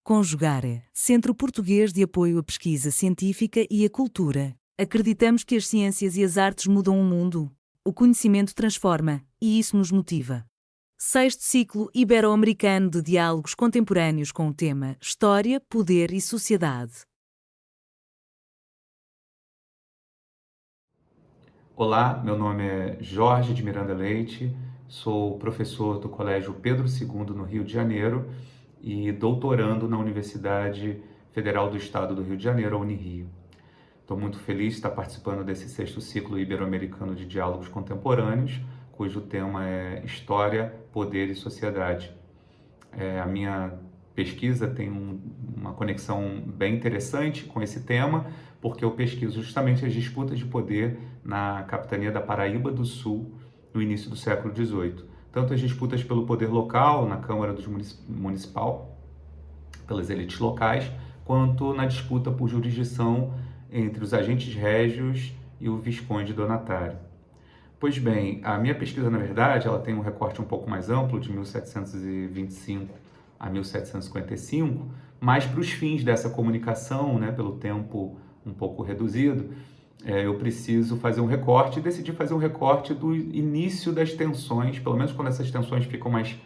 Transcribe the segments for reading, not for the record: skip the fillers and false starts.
Conjugare, Centro Português de Apoio à Pesquisa Científica e à Cultura. Acreditamos que as ciências e as artes mudam o mundo. O conhecimento transforma, e isso nos motiva. Sexto ciclo ibero-americano de diálogos contemporâneos com o tema História, Poder e Sociedade. Olá, meu nome é Jorge de Miranda Leite, sou professor do Colégio Pedro II no Rio de Janeiro e doutorando na Universidade Federal do Estado do Rio de Janeiro, a Unirio. Estou muito feliz de estar participando desse sexto ciclo ibero-americano de diálogos contemporâneos, cujo tema é História, Poder e Sociedade. A minha pesquisa tem uma conexão bem interessante com esse tema, porque eu pesquiso justamente as disputas de poder na capitania da Paraíba do Sul, no início do século XVIII. Tanto as disputas pelo poder local, na Câmara Municipal, pelas elites locais, quanto na disputa por jurisdição entre os agentes régios e o Visconde Donatário. Pois bem, a minha pesquisa, na verdade, ela tem um recorte um pouco mais amplo, de 1725 a 1755, mas para os fins dessa comunicação, né, pelo tempo um pouco reduzido, eu preciso fazer um recorte e decidi fazer um recorte do início das tensões, pelo menos quando essas tensões ficam mais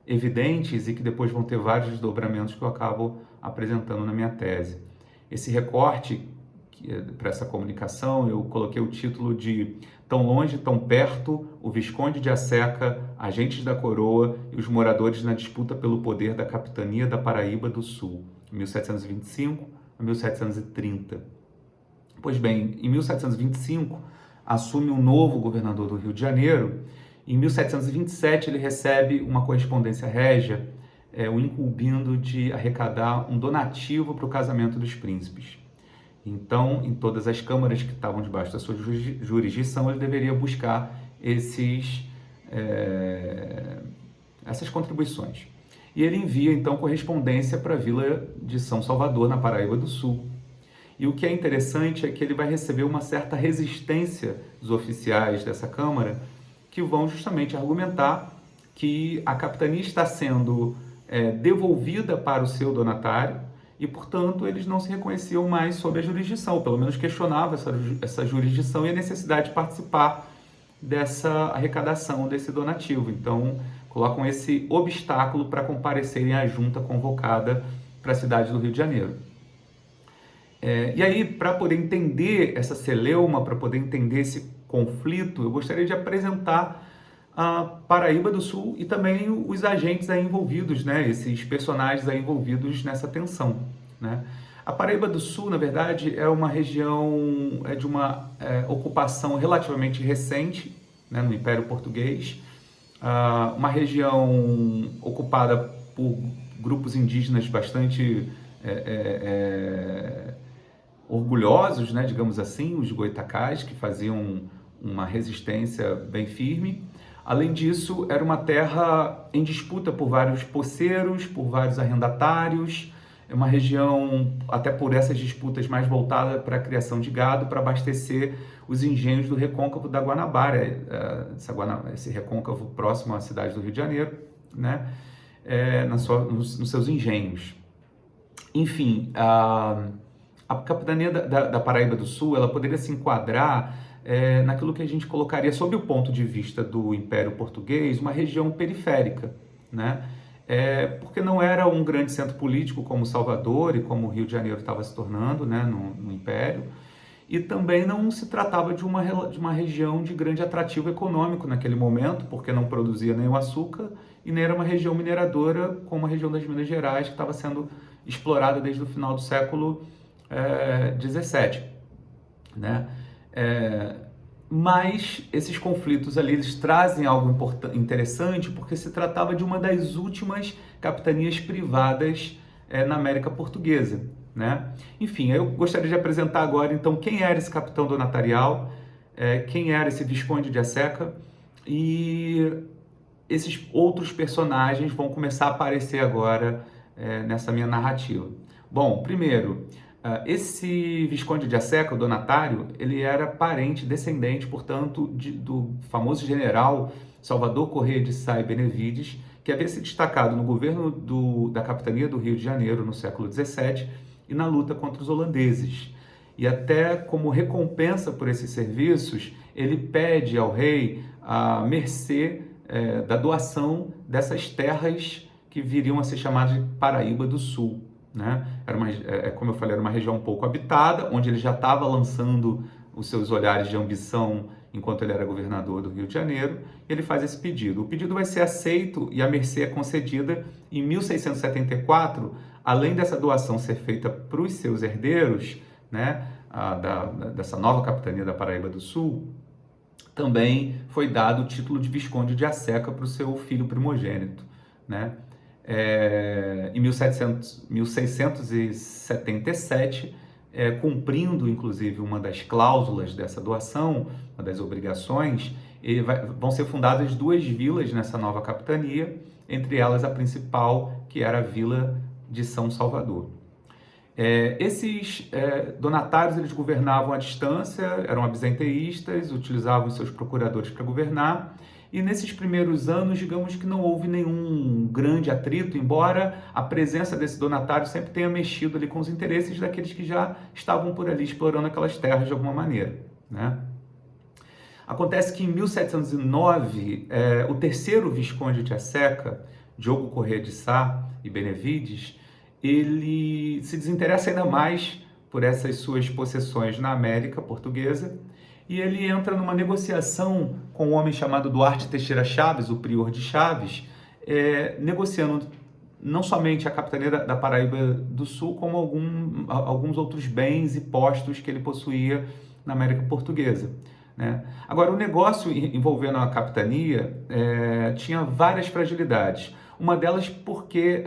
evidentes e que depois vão ter vários desdobramentos que eu acabo apresentando na minha tese. Esse recorte para essa comunicação, eu coloquei o título de Tão Longe, Tão Perto, o Visconde de Asseca, Agentes da Coroa e os Moradores na Disputa pelo Poder da Capitania da Paraíba do Sul, 1725 a 1730. Pois bem, em 1725, assume um novo governador do Rio de Janeiro, e em 1727 ele recebe uma correspondência régia, o incumbindo de arrecadar um donativo para o casamento dos príncipes. Então, em todas as câmaras que estavam debaixo da sua jurisdição, ele deveria buscar essas contribuições. E ele envia, então, correspondência para a vila de São Salvador, na Paraíba do Sul. E o que é interessante é que ele vai receber uma certa resistência dos oficiais dessa Câmara, que vão justamente argumentar que a capitania está sendo devolvida para o seu donatário, e, portanto, eles não se reconheciam mais sob a jurisdição, pelo menos questionavam essa jurisdição e a necessidade de participar dessa arrecadação, desse donativo. Então, colocam esse obstáculo para comparecerem à junta convocada para a cidade do Rio de Janeiro. E aí, para poder entender essa celeuma, para poder entender esse conflito, eu gostaria de apresentar a Paraíba do Sul e também os agentes aí envolvidos, né? Esses personagens aí envolvidos nessa tensão, né? A Paraíba do Sul, na verdade, é uma região de uma ocupação relativamente recente, né, no Império Português, uma região ocupada por grupos indígenas bastante orgulhosos, né, digamos assim, os goitacás, que faziam uma resistência bem firme. Além disso, era uma terra em disputa por vários poceiros, por vários arrendatários, é uma região, até por essas disputas, mais voltada para a criação de gado, para abastecer os engenhos do recôncavo da Guanabara, esse recôncavo próximo à cidade do Rio de Janeiro, né, nos seus engenhos. Enfim, a capitania da Paraíba do Sul, ela poderia se enquadrar naquilo que a gente colocaria, sob o ponto de vista do Império Português, uma região periférica, né? Porque não era um grande centro político como Salvador e como o Rio de Janeiro estava se tornando, né, no Império, e também não se tratava de uma região de grande atrativo econômico naquele momento, porque não produzia nem o açúcar e nem era uma região mineradora como a região das Minas Gerais, que estava sendo explorada desde o final do século XVII, né? Mas esses conflitos ali, eles trazem algo interessante, porque se tratava de uma das últimas capitanias privadas na América Portuguesa, né? Enfim, eu gostaria de apresentar agora, então, quem era esse capitão donatarial, quem era esse Visconde de Asseca, e esses outros personagens vão começar a aparecer agora nessa minha narrativa. Bom, primeiro, esse Visconde de Asseca, o donatário, ele era parente, descendente, portanto, do famoso general Salvador Corrêa de Sá e Benevides, que havia se destacado no governo da capitania do Rio de Janeiro no século XVII e na luta contra os holandeses. E até como recompensa por esses serviços, ele pede ao rei a mercê da doação dessas terras que viriam a ser chamadas de Paraíba do Sul, né? Como eu falei, era uma região um pouco habitada, onde ele já estava lançando os seus olhares de ambição enquanto ele era governador do Rio de Janeiro. Ele faz esse pedido. O pedido vai ser aceito e a mercê é concedida em 1674, além dessa doação ser feita para os seus herdeiros, né, dessa nova capitania da Paraíba do Sul, também foi dado o título de Visconde de Aseca para o seu filho primogênito, né? Em 1677, cumprindo inclusive uma das cláusulas dessa doação, uma das obrigações, vão ser fundadas 2 vilas nessa nova capitania, entre elas a principal, que era a Vila de São Salvador. Esses donatários, eles governavam à distância, eram absenteístas, utilizavam seus procuradores para governar, e nesses primeiros anos, digamos que não houve nenhum grande atrito, embora a presença desse donatário sempre tenha mexido ali com os interesses daqueles que já estavam por ali explorando aquelas terras de alguma maneira, né? Acontece que em 1709, o terceiro Visconde de Aseca, Diogo Corrêa de Sá e Benevides, ele se desinteressa ainda mais por essas suas possessões na América Portuguesa, e ele entra numa negociação com um homem chamado Duarte Teixeira Chaves, o prior de Chaves, negociando não somente a capitania da Paraíba do Sul, como alguns outros bens e postos que ele possuía na América Portuguesa, né? Agora, o negócio envolvendo a capitania tinha várias fragilidades. Uma delas porque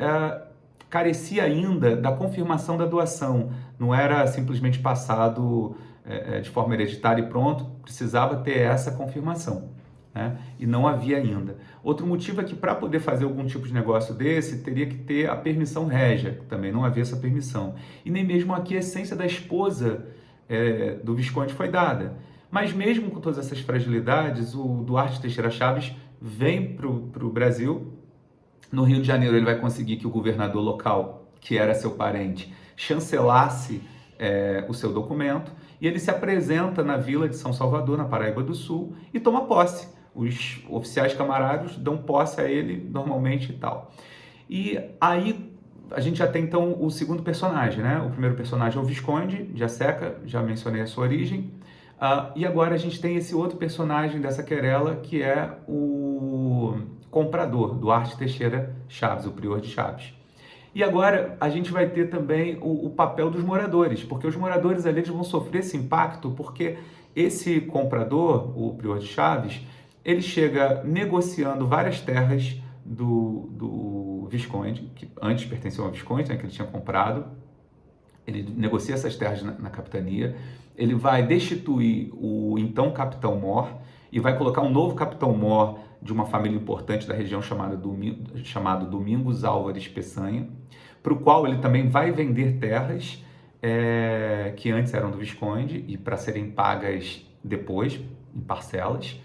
carecia ainda da confirmação da doação, não era simplesmente passado de forma hereditária e pronto, precisava ter essa confirmação, né? E não havia ainda. Outro motivo é que para poder fazer algum tipo de negócio desse, teria que ter a permissão régia, também não havia essa permissão. E nem mesmo a aquiescência da esposa do Visconde foi dada. Mas mesmo com todas essas fragilidades, o Duarte Teixeira Chaves vem para o Brasil. No Rio de Janeiro ele vai conseguir que o governador local, que era seu parente, chancelasse o seu documento, e ele se apresenta na Vila de São Salvador, na Paraíba do Sul, e toma posse. Os oficiais camarários dão posse a ele normalmente e tal. E aí a gente já tem então o segundo personagem, né? O primeiro personagem é o Visconde de Aseca, já mencionei a sua origem. E agora a gente tem esse outro personagem dessa querela, que é o comprador, Duarte Teixeira Chaves, o prior de Chaves. E agora a gente vai ter também o papel dos moradores, porque os moradores ali eles vão sofrer esse impacto, porque esse comprador, o prior de Chaves, ele chega negociando várias terras do Visconde, que antes pertenciam ao Visconde, né, que ele tinha comprado. Ele negocia essas terras na capitania, ele vai destituir o então capitão-mor e vai colocar um novo capitão-mor de uma família importante da região chamado Domingos Álvares Peçanha, para o qual ele também vai vender terras que antes eram do Visconde e para serem pagas depois, em parcelas.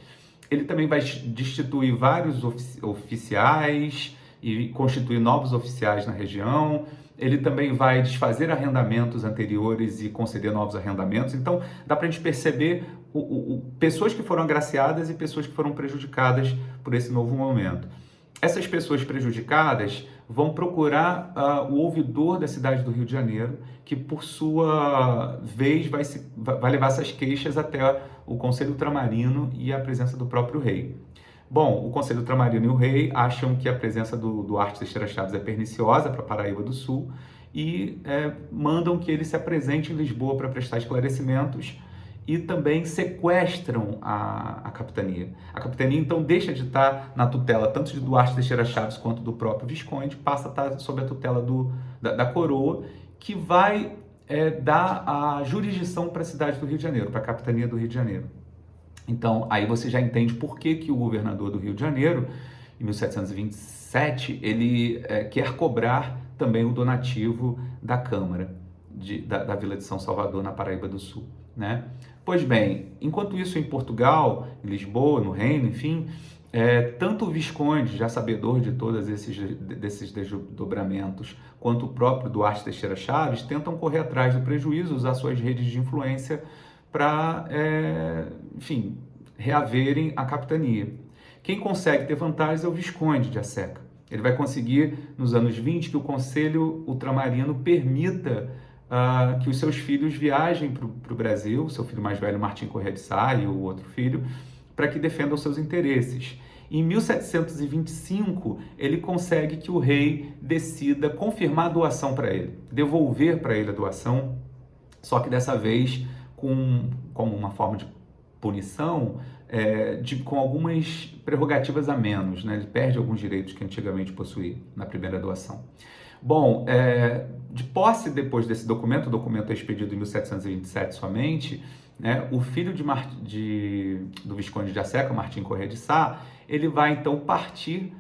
Ele também vai destituir vários oficiais e constituir novos oficiais na região. Ele também vai desfazer arrendamentos anteriores e conceder novos arrendamentos. Então, dá para a gente perceber pessoas que foram agraciadas e pessoas que foram prejudicadas por esse novo momento. Essas pessoas prejudicadas vão procurar o ouvidor da cidade do Rio de Janeiro, que por sua vez vai levar essas queixas até o Conselho Ultramarino e a presença do próprio rei. Bom, o Conselho Ultramarino e o rei acham que a presença do Duarte Teixeira Chaves é perniciosa para a Paraíba do Sul e mandam que ele se apresente em Lisboa para prestar esclarecimentos e também sequestram a capitania. A capitania, então, deixa de estar na tutela tanto de Duarte Teixeira Chaves quanto do próprio Visconde, passa a estar sob a tutela da coroa, que vai dar a jurisdição para a cidade do Rio de Janeiro, para a capitania do Rio de Janeiro. Então, aí você já entende por que o governador do Rio de Janeiro, em 1727, ele quer cobrar também o donativo da Câmara da Vila de São Salvador, na Paraíba do Sul, né? Pois bem, enquanto isso em Portugal, em Lisboa, no Reino, enfim, Tanto o Visconde, já sabedor de todos desses desdobramentos, quanto o próprio Duarte Teixeira Chaves tentam correr atrás do prejuízo, usar suas redes de influência para, enfim, reaverem a capitania. Quem consegue ter vantagens é o Visconde de Aseca. Ele vai conseguir, nos anos 20, que o Conselho Ultramarino permita que os seus filhos viajem para o Brasil, seu filho mais velho, Martim Corrêa de Sá, e o outro filho, para que defendam seus interesses. Em 1725, ele consegue que o rei decida confirmar a doação para ele, devolver para ele a doação, só que dessa vez como uma forma de punição, com algumas prerrogativas a menos, né? Ele perde alguns direitos que antigamente possuía na primeira doação. Bom, de posse depois desse documento, o documento é expedido em 1727 somente, né? O filho do Visconde de Aseca, Martim Corrêa de Sá, ele vai então partir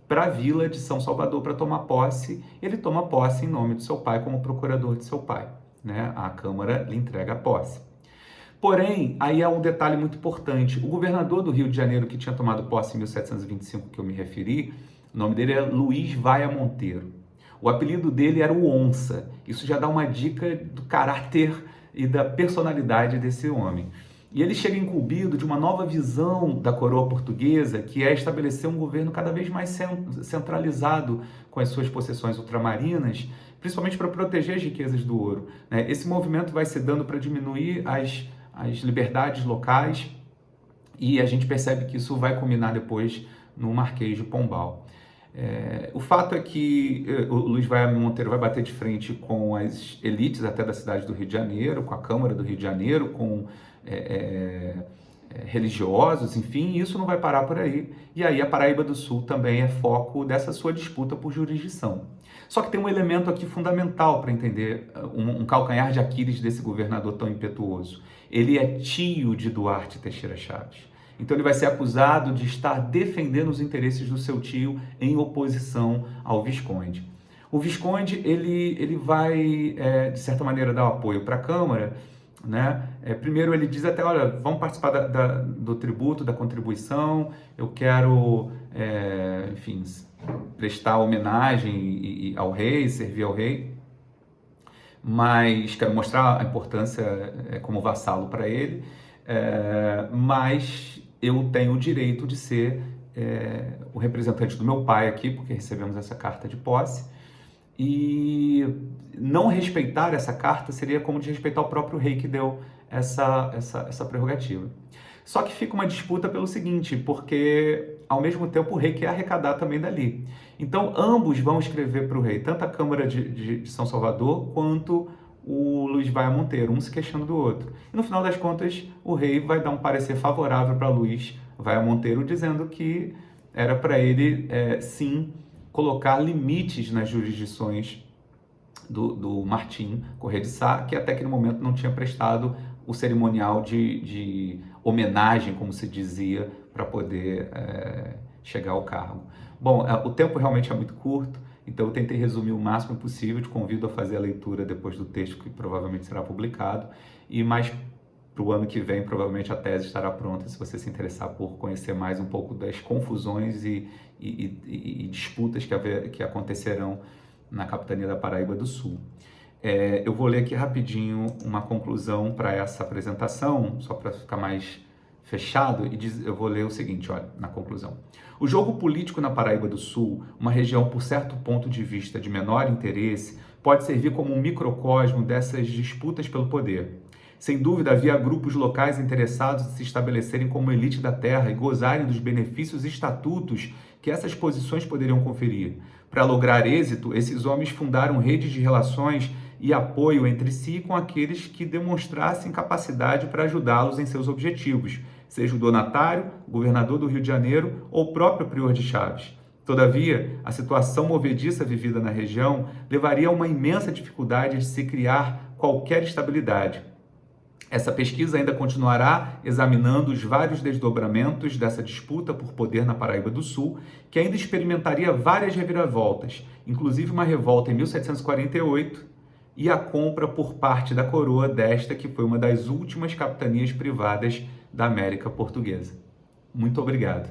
para a vila de São Salvador para tomar posse. Ele toma posse em nome do seu pai como procurador de seu pai, né? A Câmara lhe entrega a posse. Porém, aí é um detalhe muito importante. O governador do Rio de Janeiro, que tinha tomado posse em 1725, que eu me referi, o nome dele é Luiz Vaia Monteiro. O apelido dele era o Onça. Isso já dá uma dica do caráter e da personalidade desse homem. E ele chega incumbido de uma nova visão da coroa portuguesa, que é estabelecer um governo cada vez mais centralizado com as suas possessões ultramarinas, principalmente para proteger as riquezas do ouro. Esse movimento vai se dando para diminuir as liberdades locais, e a gente percebe que isso vai culminar depois no Marquês de Pombal. O fato é que o Luiz Vaia Monteiro vai bater de frente com as elites até da cidade do Rio de Janeiro, com a Câmara do Rio de Janeiro, com religiosos, enfim, isso não vai parar por aí. E aí a Paraíba do Sul também é foco dessa sua disputa por jurisdição. Só que tem um elemento aqui fundamental para entender um calcanhar de Aquiles desse governador tão impetuoso. Ele é tio de Duarte Teixeira Chaves. Então ele vai ser acusado de estar defendendo os interesses do seu tio em oposição ao Visconde. O Visconde ele vai, de certa maneira, dar apoio para a Câmara, né? Primeiro ele diz até, olha, vamos participar do tributo, da contribuição, eu quero, enfim, prestar homenagem ao rei, servir ao rei, mas quero mostrar a importância como vassalo para ele, mas eu tenho o direito de ser o representante do meu pai aqui, porque recebemos essa carta de posse, e não respeitar essa carta seria como desrespeitar o próprio rei que deu essa prerrogativa. Só que fica uma disputa pelo seguinte, porque ao mesmo tempo o rei quer arrecadar também dali. Então ambos vão escrever para o rei, tanto a Câmara de São Salvador quanto o Luiz Vaia Monteiro, um se queixando do outro. E no final das contas, o rei vai dar um parecer favorável para Luiz Vaia Monteiro, dizendo que era para ele, sim, colocar limites nas jurisdições do Martim Corrêa de Sá, que até aquele momento não tinha prestado o cerimonial de homenagem, como se dizia, para poder chegar ao cargo. Bom, o tempo realmente é muito curto, então eu tentei resumir o máximo possível, te convido a fazer a leitura depois do texto que provavelmente será publicado, e mais para o ano que vem provavelmente a tese estará pronta, se você se interessar por conhecer mais um pouco das confusões e disputas que acontecerão na capitania da Paraíba do Sul. Eu vou ler aqui rapidinho uma conclusão para essa apresentação, só para ficar mais fechado, e eu vou ler o seguinte, olha, na conclusão. O jogo político na Paraíba do Sul, uma região por certo ponto de vista de menor interesse, pode servir como um microcosmo dessas disputas pelo poder. Sem dúvida, havia grupos locais interessados em se estabelecerem como elite da terra e gozarem dos benefícios e estatutos que essas posições poderiam conferir. Para lograr êxito, esses homens fundaram redes de relações e apoio entre si e com aqueles que demonstrassem capacidade para ajudá-los em seus objetivos, seja o donatário, o governador do Rio de Janeiro ou o próprio prior de Chaves. Todavia, a situação movediça vivida na região levaria a uma imensa dificuldade de se criar qualquer estabilidade. Essa pesquisa ainda continuará examinando os vários desdobramentos dessa disputa por poder na Paraíba do Sul, que ainda experimentaria várias reviravoltas, inclusive uma revolta em 1748 e a compra por parte da coroa desta, que foi uma das últimas capitanias privadas da América Portuguesa. Muito obrigado.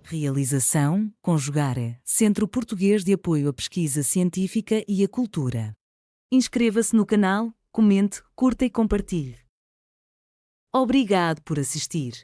Realização, Conjugare, Centro Português de Apoio à Pesquisa Científica e à Cultura. Inscreva-se no canal, comente, curta e compartilhe. Obrigado por assistir.